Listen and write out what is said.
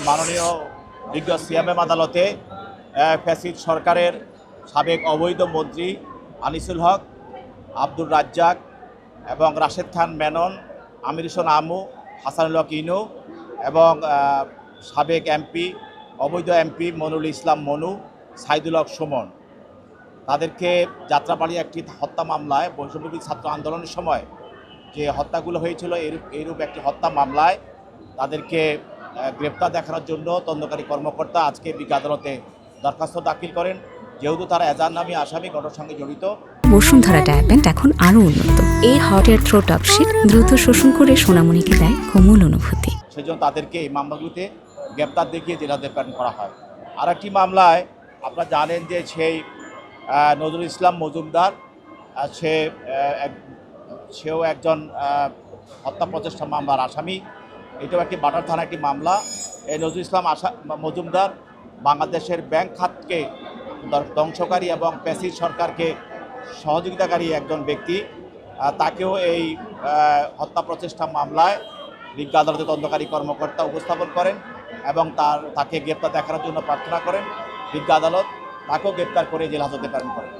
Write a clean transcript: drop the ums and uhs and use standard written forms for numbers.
মাননীয় বিজ্ঞ সিএমএম আদালতে ফ্যাসিদ সরকারের সাবেক অবৈধ মন্ত্রী আনিসুল হক, আব্দুর রাজ্জাক এবং রাশেদ খান মেনন, আমির হোসেন আমু, হাসানুল হক ইনু এবং সাবেক এমপি অবৈধ এমপি মনুল ইসলাম মনু, সাইদুল হক সুমন, তাদেরকে যাত্রাবাড়ি একটি হত্যা মামলায় বৈষম্যবিরোধী ছাত্র আন্দোলনের সময় যে হত্যাগুলো হয়েছিল এইরূপ একটি হত্যা মামলায় তাদেরকে গ্রেপ্তার দেখানোর জন্য তদন্তকারী কর্মকর্তা আজকে বিজ্ঞ আদালতে দরখাস্ত দাখিল করেন, যেহেতু তারা এজাহার নামী আসামি ঘটনার সঙ্গে জড়িত। বসুন্ধরা ডায়াপেন্ট এখন আরো উন্নত। এই হট এয়ার থ্রো টপশিট দ্রুত শোষণ করে সোনামণিকে দেয় কোমল অনুভূতি। সেজন্য তাদেরকে এই মামলাগুলিতে গ্রেপ্তার দেখিয়ে জেলাতে প্রেরণ করা হয়। আর একটি মামলায় আপনারা জানেন যে সেই নজরুল ইসলাম মজুমদার সেও একজন হত্যা প্রচেষ্টা মামলার আসামি। এটাও একটি বাটার থানা একটি মামলা। এই নজরুল ইসলাম মজুমদার বাংলাদেশের ব্যাংক খাতকে ধ্বংসকারী এবং ফ্যাসিস্ট সরকারকে সহযোগিতাকারী একজন ব্যক্তি। তাকেও এই হত্যা প্রচেষ্টা মামলায় বিজ্ঞ আদালতে তদন্তকারী কর্মকর্তা উপস্থাপন করেন এবং তাকে গ্রেপ্তার দেখানোর জন্য প্রার্থনা করেন। বিজ্ঞ আদালত তাকেও গ্রেপ্তার করে জেল হাজতে প্রেরণ করেন।